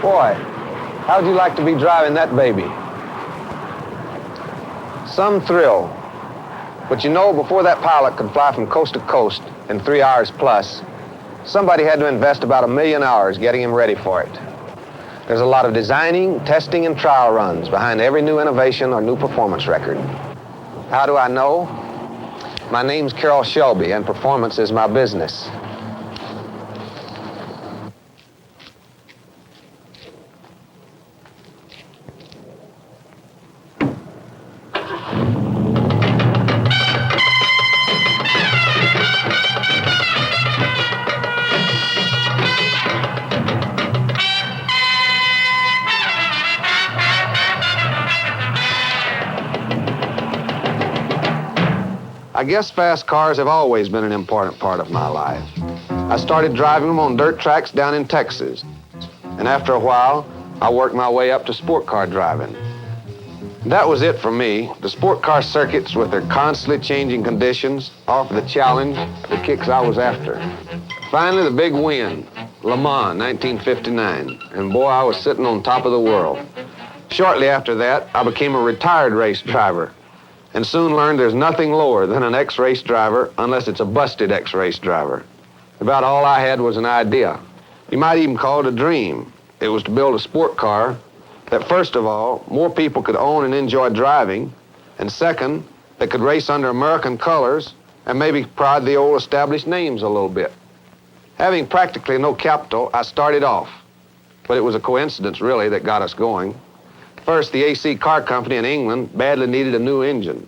Boy, how'd you like to be driving that baby? Some thrill. But you know, before that pilot could fly from coast to coast in 3 hours plus, somebody had to invest about 1 million hours getting him ready for it. There's a lot of designing, testing, and trial runs behind every new innovation or new performance record. How do I know? My name's Carroll Shelby, and performance is my business. I guess fast cars have always been an important part of my life. I started driving them on dirt tracks down in Texas. And after a while, I worked my way up to sport car driving. That was it for me. The sport car circuits with their constantly changing conditions offer the challenge, the kicks I was after. Finally, the big win, Le Mans, 1959. And boy, I was sitting on top of the world. Shortly after that, I became a retired race driver, and soon learned there's nothing lower than an ex-race driver unless it's a busted ex-race driver. About all I had was an idea. You might even call it a dream. It was to build a sport car that, first of all, more people could own and enjoy driving, and second, that could race under American colors and maybe prod the old established names a little bit. Having practically no capital, I started off, but it was a coincidence, really, that got us going. First, the AC car company in England badly needed a new engine.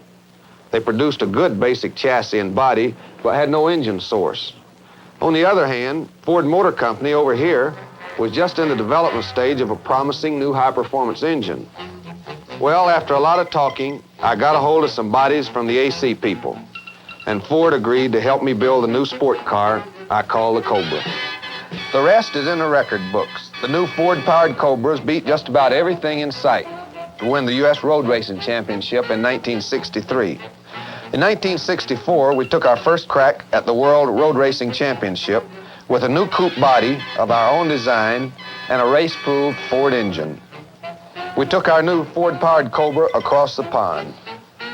They produced a good basic chassis and body, but had no engine source. On the other hand, Ford Motor Company over here was just in the development stage of a promising new high-performance engine. Well, after a lot of talking, I got a hold of some bodies from the AC people, and Ford agreed to help me build a new sport car I call the Cobra. The rest is in the record books. The new Ford-powered Cobras beat just about everything in sight to win the U.S. Road Racing Championship in 1963. In 1964, we took our first crack at the World Road Racing Championship with a new coupe body of our own design and a race-proved Ford engine. We took our new Ford-powered Cobra across the pond.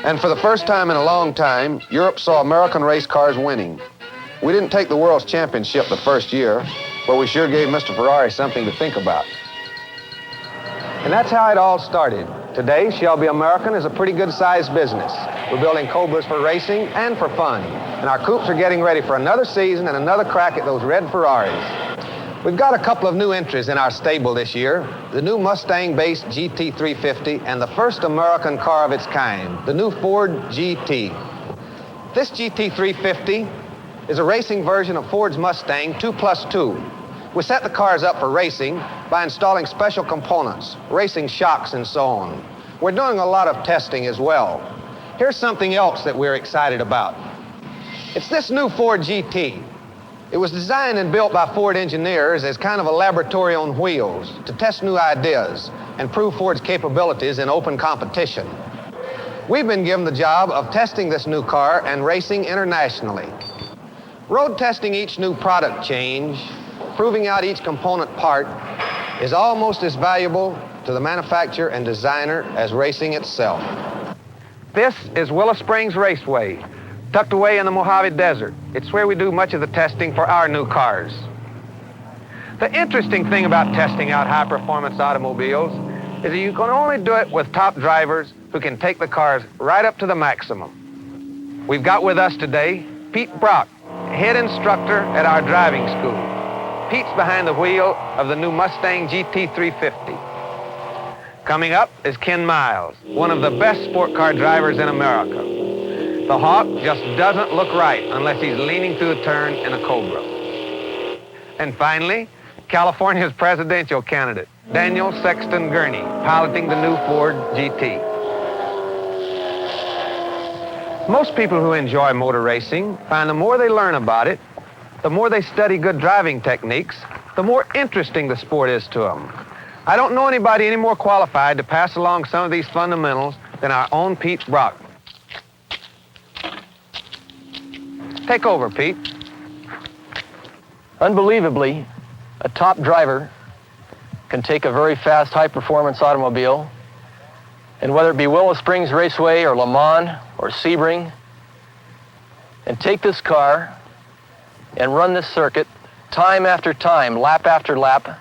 And for the first time in a long time, Europe saw American race cars winning. We didn't take the World's Championship the first year, but we sure gave Mr. Ferrari something to think about. And that's how it all started. Today, Shelby American is a pretty good-sized business. We're building Cobras for racing and for fun. And our coupes are getting ready for another season and another crack at those red Ferraris. We've got a couple of new entries in our stable this year. The new Mustang-based GT350 and the first American car of its kind, the new Ford GT. This GT350 is a racing version of Ford's Mustang 2+2. We set the cars up for racing by installing special components, racing shocks, and so on. We're doing a lot of testing as well. Here's something else that we're excited about. It's this new Ford GT. It was designed and built by Ford engineers as kind of a laboratory on wheels to test new ideas and prove Ford's capabilities in open competition. We've been given the job of testing this new car and racing internationally. Road testing each new product change, proving out each component part, is almost as valuable to the manufacturer and designer as racing itself. This is Willow Springs Raceway, tucked away in the Mojave Desert. It's where we do much of the testing for our new cars. The interesting thing about testing out high-performance automobiles is that you can only do it with top drivers who can take the cars right up to the maximum. We've got with us today Pete Brock, head instructor at our driving school. Pete's behind the wheel of the new Mustang GT350. Coming up is Ken Miles, one of the best sport car drivers in America. The Hawk just doesn't look right unless he's leaning through a turn in a Cobra. And finally, California's presidential candidate, Daniel Sexton Gurney, piloting the new Ford GT. Most people who enjoy motor racing find the more they learn about it, the more they study good driving techniques, the more interesting the sport is to them. I don't know anybody any more qualified to pass along some of these fundamentals than our own Pete Brock. Take over, Pete. Unbelievably, a top driver can take a very fast, high-performance automobile, and whether it be Willow Springs Raceway or Le Mans or Sebring, and take this car and run this circuit time after time, lap after lap,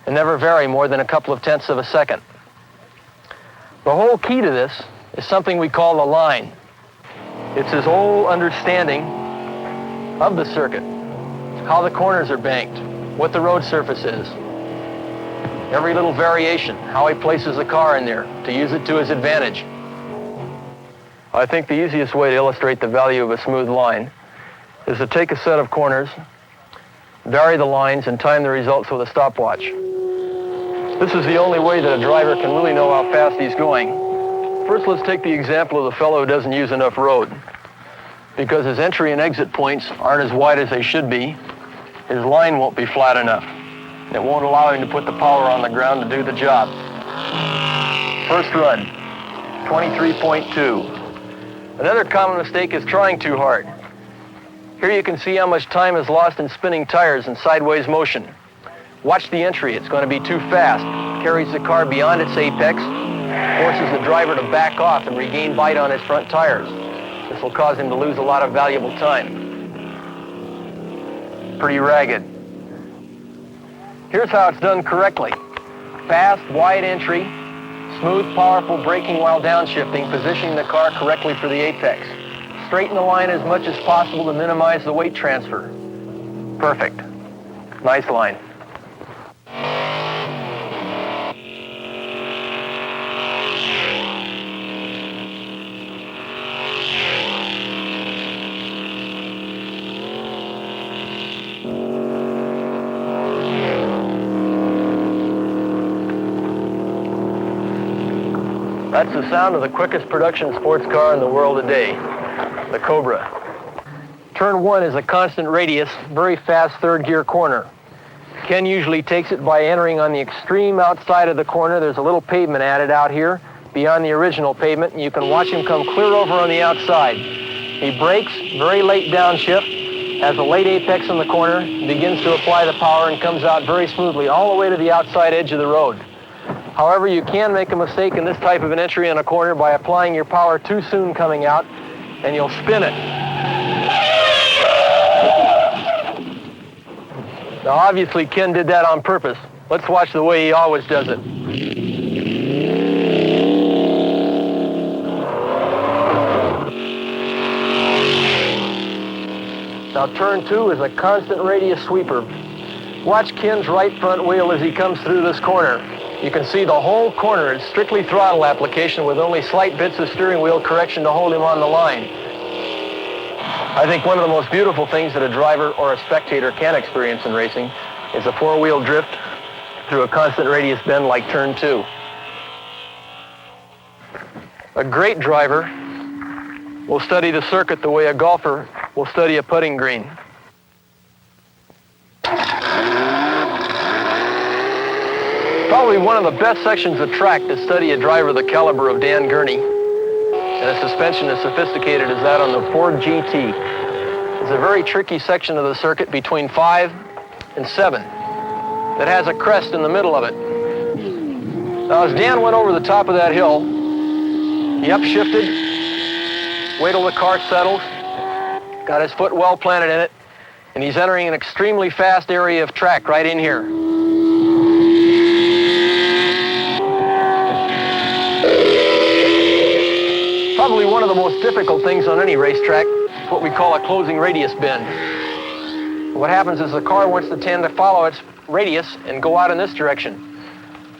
and never vary more than a couple of tenths of a second. The whole key to this is something we call the line. It's his whole understanding of the circuit, how the corners are banked, what the road surface is, every little variation, how he places the car in there to use it to his advantage. I think the easiest way to illustrate the value of a smooth line is to take a set of corners, vary the lines, and time the results with a stopwatch. This is the only way that a driver can really know how fast he's going. First, let's take the example of the fellow who doesn't use enough road. Because his entry and exit points aren't as wide as they should be, his line won't be flat enough. It won't allow him to put the power on the ground to do the job. First run, 23.2. Another common mistake is trying too hard. Here you can see how much time is lost in spinning tires and sideways motion. Watch the entry. It's going to be too fast. Carries the car beyond its apex, forces the driver to back off and regain bite on his front tires. This will cause him to lose a lot of valuable time. Pretty ragged. Here's how it's done correctly. Fast, wide entry, smooth, powerful braking while downshifting, positioning the car correctly for the apex. Straighten the line as much as possible to minimize the weight transfer. Perfect. Nice line. That's the sound of the quickest production sports car in the world today, the Cobra. Turn 1 is a constant radius, very fast third gear corner. Ken usually takes it by entering on the extreme outside of the corner. There's a little pavement added out here beyond the original pavement, and you can watch him come clear over on the outside. He brakes, very late downshift, has a late apex in the corner, begins to apply the power and comes out very smoothly all the way to the outside edge of the road. However, you can make a mistake in this type of an entry in a corner by applying your power too soon coming out, and you'll spin it. Now, obviously, Ken did that on purpose. Let's watch the way he always does it. Now, turn 2 is a constant radius sweeper. Watch Ken's right front wheel as he comes through this corner. You can see the whole corner is strictly throttle application with only slight bits of steering wheel correction to hold him on the line. I think one of the most beautiful things that a driver or a spectator can experience in racing is a four-wheel drift through a constant radius bend like turn 2. A great driver will study the circuit the way a golfer will study a putting green. Probably one of the best sections of track to study a driver the caliber of Dan Gurney, and a suspension as sophisticated as that on the Ford GT. It's a very tricky section of the circuit between 5 and 7 that has a crest in the middle of it. Now, as Dan went over the top of that hill, he upshifted, wait till the car settles, got his foot well planted in it, and he's entering an extremely fast area of track right in here. Probably one of the most difficult things on any racetrack is what we call a closing radius bend. What happens is the car wants to tend to follow its radius and go out in this direction.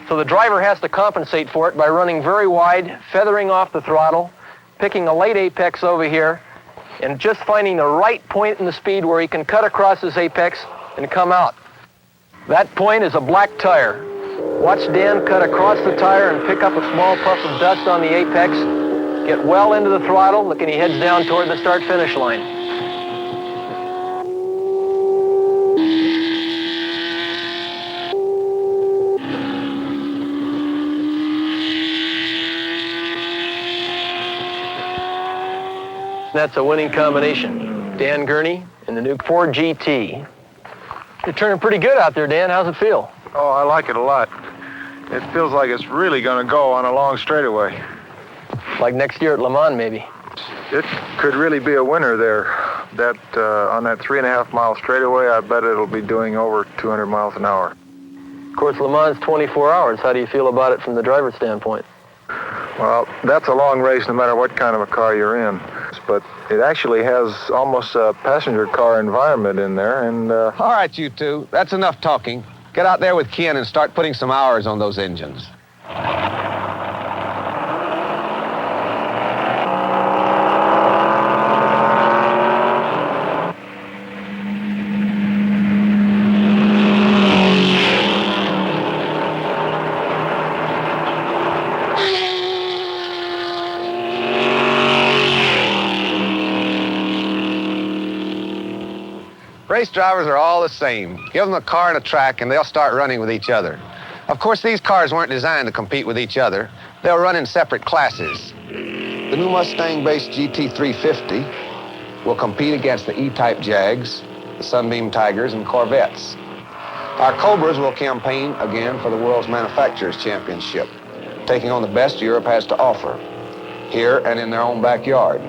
So the driver has to compensate for it by running very wide, feathering off the throttle, picking a late apex over here, and just finding the right point in the speed where he can cut across his apex and come out. That point is a black tire. Watch Dan cut across the tire and pick up a small puff of dust on the apex, get well into the throttle, look, and he heads down toward the start-finish line. That's a winning combination. Dan Gurney and the new Ford GT. You're turning pretty good out there, Dan. How's it feel? Oh, I like it a lot. It feels like it's really going to go on a long straightaway. Like next year at Le Mans, maybe. It could really be a winner there. That on that 3.5 mile straightaway, I bet it'll be doing over 200 miles an hour. Of course, Le Mans is 24 hours. How do you feel about it from the driver's standpoint? Well, that's a long race no matter what kind of a car you're in. But it actually has almost a passenger car environment in there. And All right, you two. That's enough talking. Get out there with Ken and start putting some hours on those engines. Race drivers are all the same. Give them a car and a track and they'll start running with each other. Of course, these cars weren't designed to compete with each other. They'll run in separate classes. The new Mustang-based GT350 will compete against the E-Type Jags, the Sunbeam Tigers, and Corvettes. Our Cobras will campaign again for the World's Manufacturers Championship, taking on the best Europe has to offer, here and in their own backyard.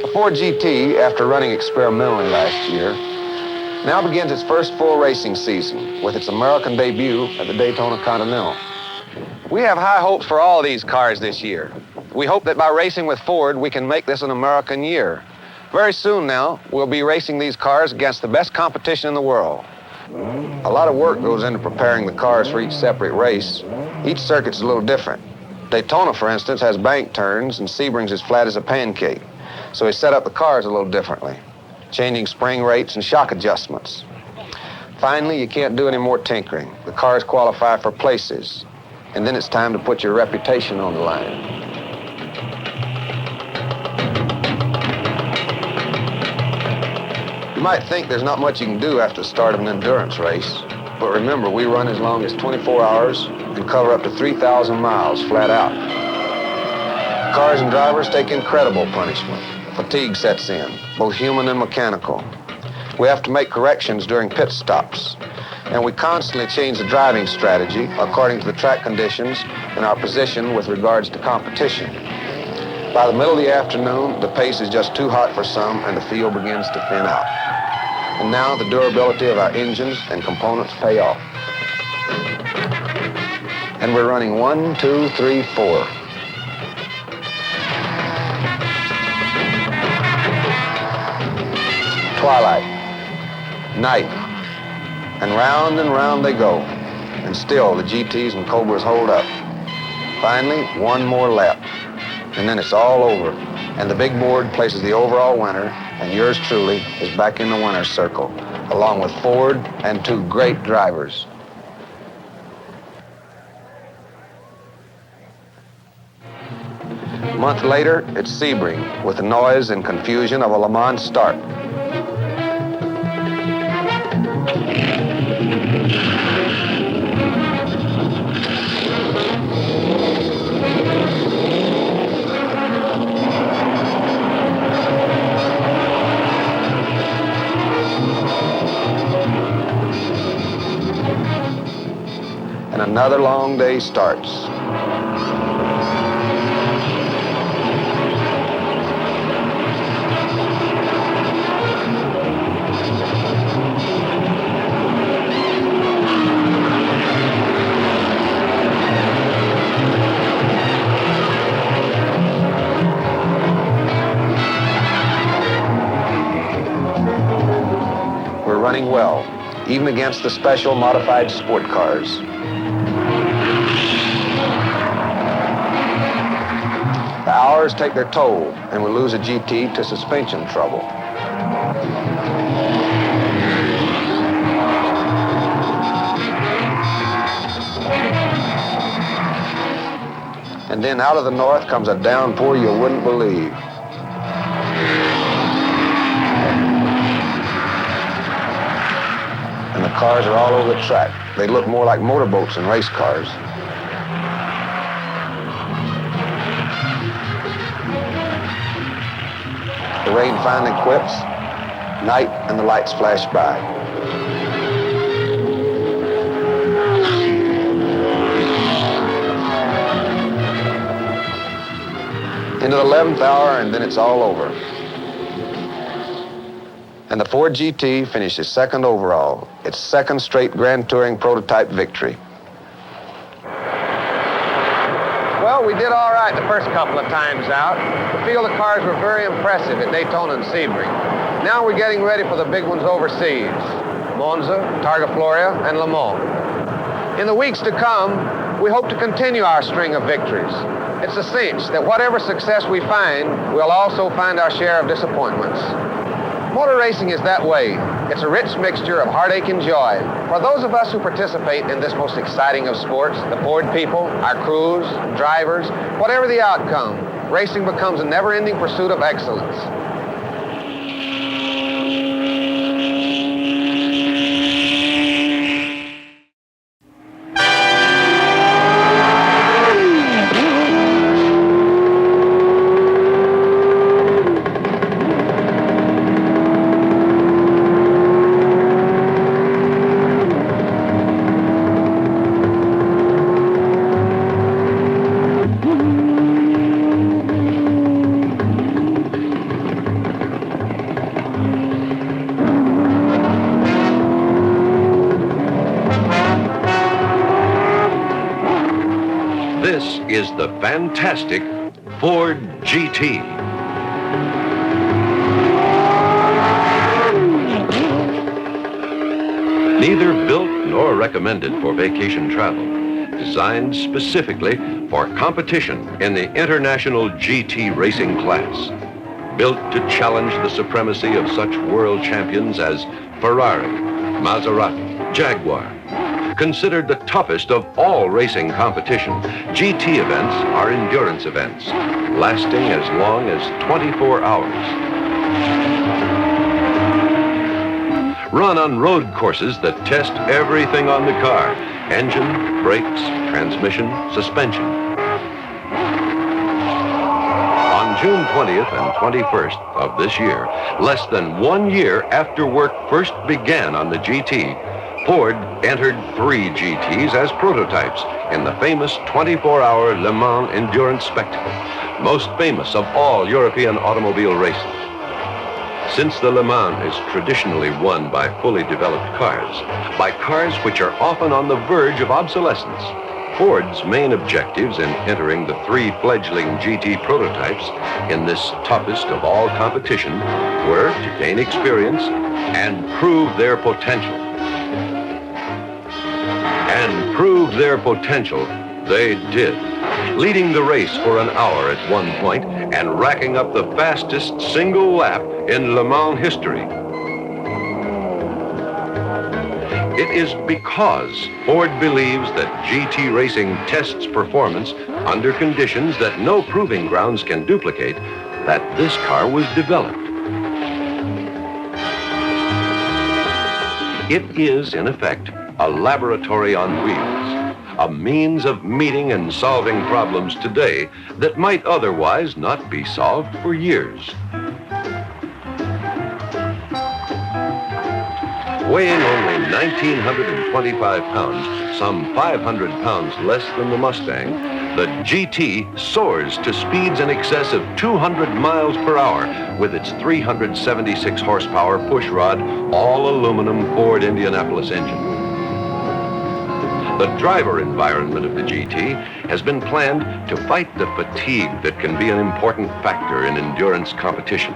The Ford GT, after running experimentally last year, now begins its first full racing season with its American debut at the Daytona Continental. We have high hopes for all these cars this year. We hope that by racing with Ford, we can make this an American year. Very soon now, we'll be racing these cars against the best competition in the world. A lot of work goes into preparing the cars for each separate race. Each circuit's a little different. Daytona, for instance, has bank turns and Sebring's as flat as a pancake. So we set up the cars a little differently, changing spring rates and shock adjustments. Finally, you can't do any more tinkering. The cars qualify for places, and then it's time to put your reputation on the line. You might think there's not much you can do after the start of an endurance race, but remember, we run as long as 24 hours and cover up to 3,000 miles flat out. Cars and drivers take incredible punishment. Fatigue sets in, both human and mechanical. We have to make corrections during pit stops, and we constantly change the driving strategy according to the track conditions and our position with regards to competition. By the middle of the afternoon, the pace is just too hot for some, and the field begins to thin out. And now the durability of our engines and components pay off. And we're running 1, 2, 3, 4. Twilight, night, and round they go. And still the GTs and Cobras hold up. Finally, one more lap, and then it's all over. And the big board places the overall winner, and yours truly is back in the winner's circle, along with Ford and 2 great drivers. A month later, it's Sebring, with the noise and confusion of a Le Mans start. And another long day starts. We're running well, even against the special modified sport cars. The hours take their toll, and we lose a GT to suspension trouble. And then out of the north comes a downpour you wouldn't believe. And the cars are all over the track. They look more like motorboats than race cars. The rain finally quits, night, and the lights flash by. into the 11th hour, and then it's all over. And the Ford GT finishes second overall, its second straight Grand Touring prototype victory. Well, we did all right the first couple of times out. The field of cars were very impressive at Daytona and Sebring. Now we're getting ready for the big ones overseas: Monza, Targa Florio, and Le Mans. In the weeks to come, we hope to continue our string of victories. It's a cinch that whatever success we find, we'll also find our share of disappointments. Motor racing is that way. It's a rich mixture of heartache and joy. For those of us who participate in this most exciting of sports, the Ford people, our crews, drivers, whatever the outcome, racing becomes a never-ending pursuit of excellence. This is the fantastic Ford GT. Neither built nor recommended for vacation travel. Designed specifically for competition in the international GT racing class. Built to challenge the supremacy of such world champions as Ferrari, Maserati, Jaguar. Considered the toughest of all racing competition, GT events are endurance events, lasting as long as 24 hours. Run on road courses that test everything on the car: engine, brakes, transmission, suspension. On June 20th and 21st of this year, less than 1 year after work first began on the GT, Ford entered 3 GTs as prototypes in the famous 24-hour Le Mans endurance spectacle, most famous of all European automobile races. Since the Le Mans is traditionally won by fully developed cars, by cars which are often on the verge of obsolescence, Ford's main objectives in entering the 3 fledgling GT prototypes in this toughest of all competition were to gain experience and prove their potential. And prove their potential they did, leading the race for an hour at one point and racking up the fastest single lap in Le Mans history. It is because Ford believes that GT racing tests performance under conditions that no proving grounds can duplicate that this car was developed. It is, in effect, a laboratory on wheels, a means of meeting and solving problems today that might otherwise not be solved for years. Weighing only 1,925 pounds, some 500 pounds less than the Mustang, the GT soars to speeds in excess of 200 miles per hour with its 376 horsepower pushrod, all-aluminum Ford Indianapolis engine. The driver environment of the GT has been planned to fight the fatigue that can be an important factor in endurance competition.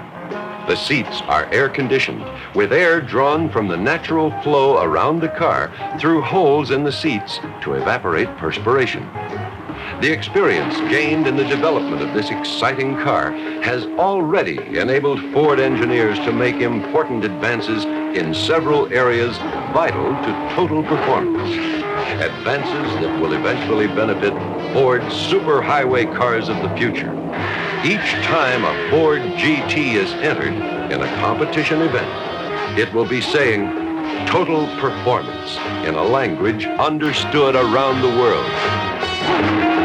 The seats are air-conditioned, with air drawn from the natural flow around the car through holes in the seats to evaporate perspiration. The experience gained in the development of this exciting car has already enabled Ford engineers to make important advances in several areas vital to total performance. Advances that will eventually benefit Ford's superhighway cars of the future. Each time a Ford GT is entered in a competition event, it will be saying total performance in a language understood around the world.